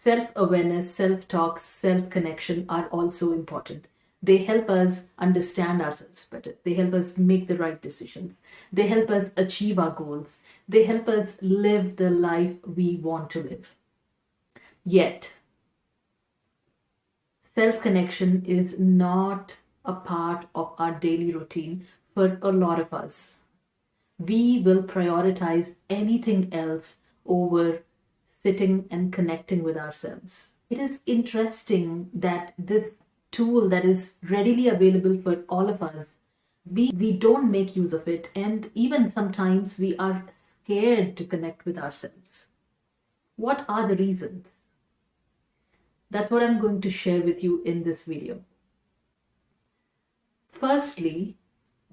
self-awareness, self-talk, self-connection are also important. They help us understand ourselves better. They help us make the right decisions. They help us achieve our goals. They help us live the life we want to live. Yet, self-connection is not a part of our daily routine for a lot of us. We will prioritize anything else over sitting and connecting with ourselves. It is interesting that this tool that is readily available for all of us, we don't make use of it, and even sometimes we are scared to connect with ourselves. What are the reasons? That's what I'm going to share with you in this video. Firstly,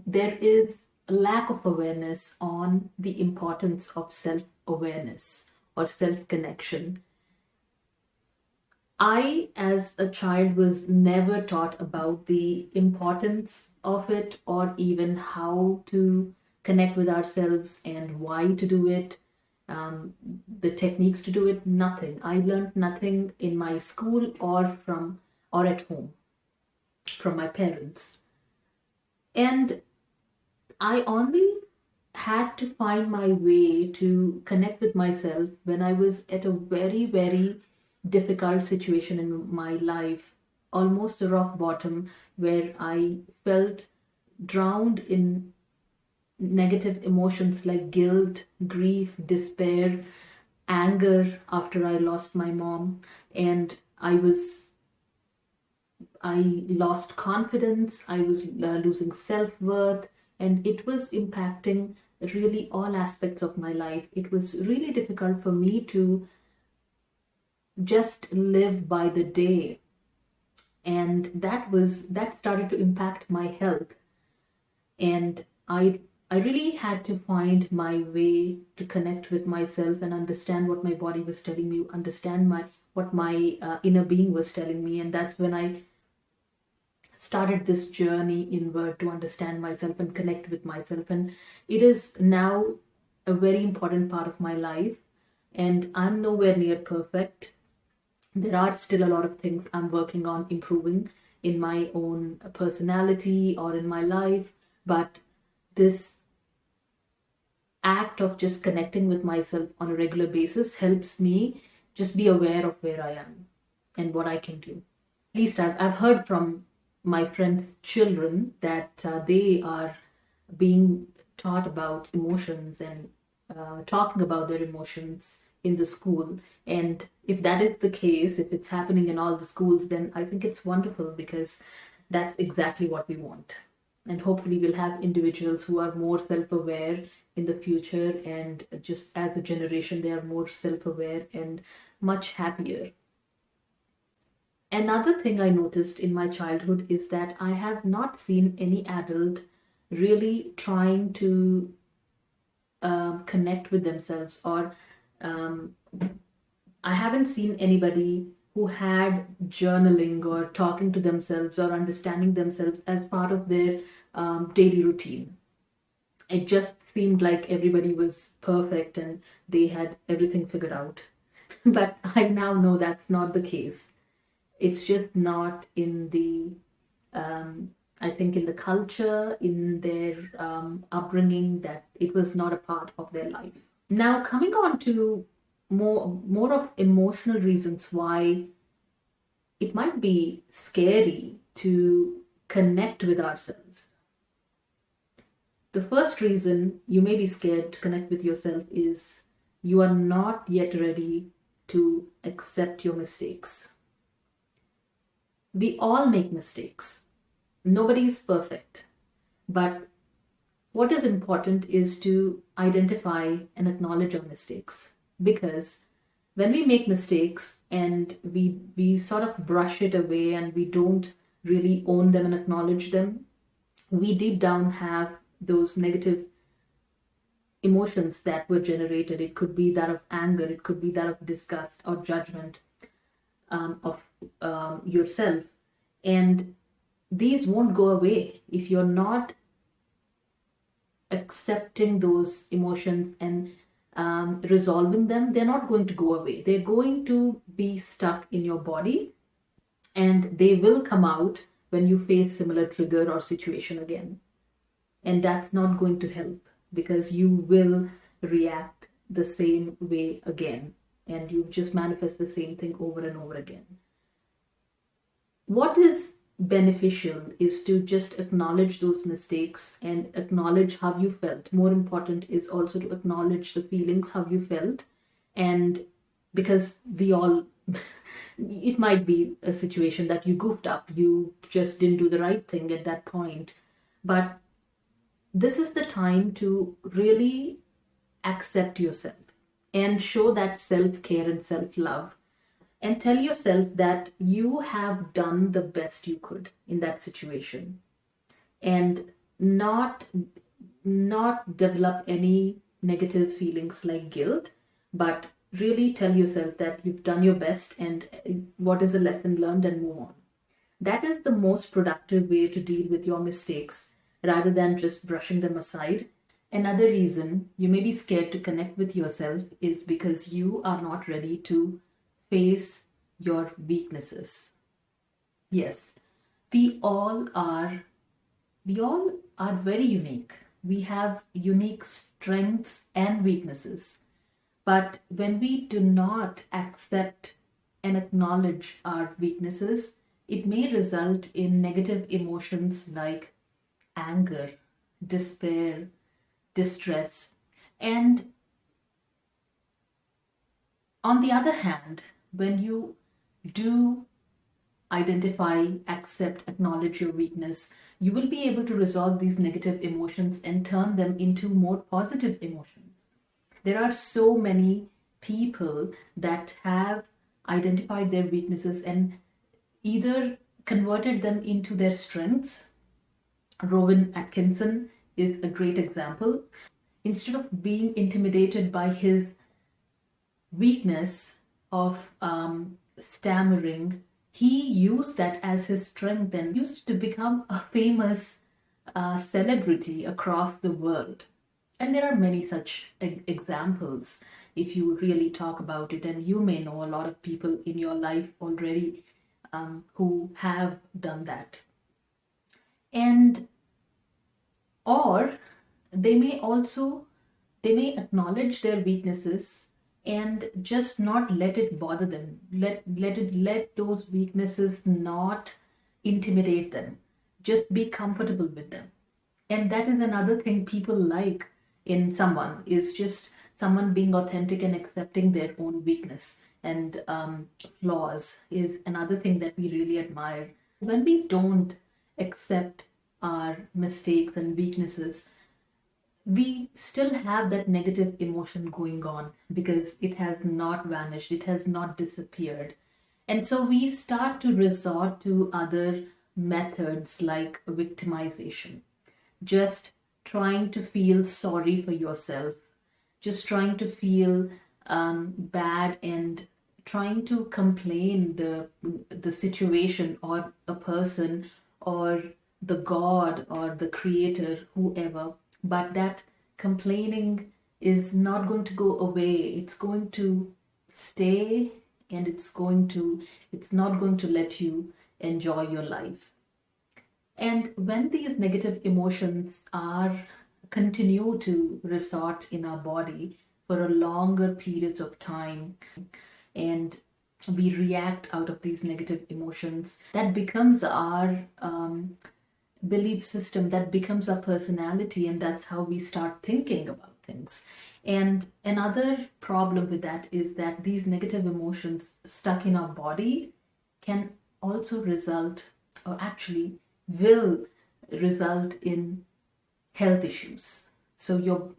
there is a lack of awareness on the importance of self-awareness or self-connection. I, as a child, was never taught about the importance of it or even how to connect with ourselves and why to do it, the techniques to do it, nothing. I learned nothing in my school or at home from my parents. And I only had to find my way to connect with myself when I was at a very, very difficult situation in my life, almost a rock bottom, where I felt drowned in negative emotions like guilt, grief, despair, anger after I lost my mom, and I lost confidence, I was losing self-worth, and it was impacting really all aspects of my life. It was really difficult for me to just live by the day, and that started to impact my health, and I really had to find my way to connect with myself and understand what my body was telling me, understand what my inner being was telling me. And that's when I started this journey inward to understand myself and connect with myself. And it is now a very important part of my life, and I'm nowhere near perfect. There are still a lot of things I'm working on improving in my own personality or in my life, but this act of just connecting with myself on a regular basis helps me just be aware of where I am and what I can do. At least I've heard from my friends' children that they are being taught about emotions and talking about their emotions in the school. And if that is the case, if it's happening in all the schools, then I think it's wonderful, because that's exactly what we want. And hopefully we'll have individuals who are more self-aware in the future, and just as a generation they are more self-aware and much happier. Another thing I noticed in my childhood is that I have not seen any adult really trying to connect with themselves, or I haven't seen anybody who had journaling or talking to themselves or understanding themselves as part of their daily routine. It just seemed like everybody was perfect and they had everything figured out. But I now know that's not the case. It's just not in the, I think, in the culture, in their upbringing, that it was not a part of their life. Now, coming on to more of emotional reasons why it might be scary to connect with ourselves. The first reason you may be scared to connect with yourself is you are not yet ready to accept your mistakes. We all make mistakes. Nobody is perfect. But what is important is to identify and acknowledge our mistakes. Because when we make mistakes and we sort of brush it away and we don't really own them and acknowledge them, we deep down have those negative emotions that were generated. It could be that of anger, it could be that of disgust or judgment of yourself. And these won't go away if you're not accepting those emotions and resolving them, they're not going to go away. They're going to be stuck in your body, and they will come out when you face similar trigger or situation again. And that's not going to help, because you will react the same way again, and you just manifest the same thing over and over again. What is beneficial is to just acknowledge those mistakes and acknowledge how you felt. More important is also to acknowledge the feelings, how you felt. And because we all it might be a situation that you goofed up, you just didn't do the right thing at that point, but this is the time to really accept yourself and show that self-care and self-love, and tell yourself that you have done the best you could in that situation, and not develop any negative feelings like guilt, but really tell yourself that you've done your best and what is the lesson learned, and move on. That is the most productive way to deal with your mistakes, rather than just brushing them aside. Another reason you may be scared to connect with yourself is because you are not ready to face your weaknesses. Yes, we all are very unique. We have unique strengths and weaknesses. But when we do not accept and acknowledge our weaknesses, it may result in negative emotions like anger, despair, distress. And on the other hand, when you do identify, accept, acknowledge your weakness, you will be able to resolve these negative emotions and turn them into more positive emotions. There are so many people that have identified their weaknesses and either converted them into their strengths. Rowan Atkinson is a great example. Instead of being intimidated by his weakness of stammering, he used that as his strength and used to become a famous celebrity across the world. And there are many such examples if you really talk about it, and you may know a lot of people in your life already who have done that. And or they may acknowledge their weaknesses and just not let it bother them. Let those weaknesses not intimidate them. Just be comfortable with them. And that is another thing people like in someone, is just someone being authentic and accepting their own weakness and flaws is another thing that we really admire. When we don't accept our mistakes and weaknesses, we still have that negative emotion going on because it has not vanished, it has not disappeared. And so we start to resort to other methods like victimization, just trying to feel sorry for yourself, just trying to feel bad and trying to complain the situation or a person or the God or the creator, whoever. But that complaining is not going to go away. It's going to stay, and it's not going to let you enjoy your life. And when these negative emotions continue to resort in our body for a longer periods of time, and we react out of these negative emotions, that becomes our belief system, that becomes our personality, and that's how we start thinking about things. And another problem with that is that these negative emotions stuck in our body can also result, or actually will result, in health issues. So your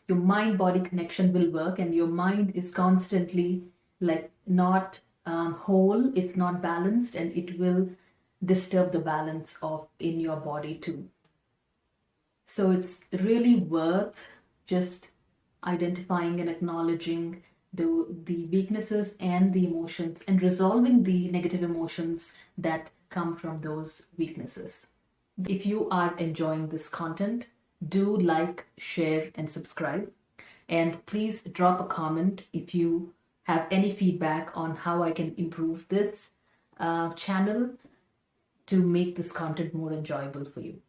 mind-body connection will work, and your mind is constantly like not whole, it's not balanced, and it will disturb the balance in your body too. So it's really worth just identifying and acknowledging the weaknesses and the emotions, and resolving the negative emotions that come from those weaknesses. If you are enjoying this content, do like, share, and subscribe. And please drop a comment if you have any feedback on how I can improve this channel to make this content more enjoyable for you.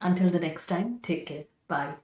Until the next time, take care. Bye.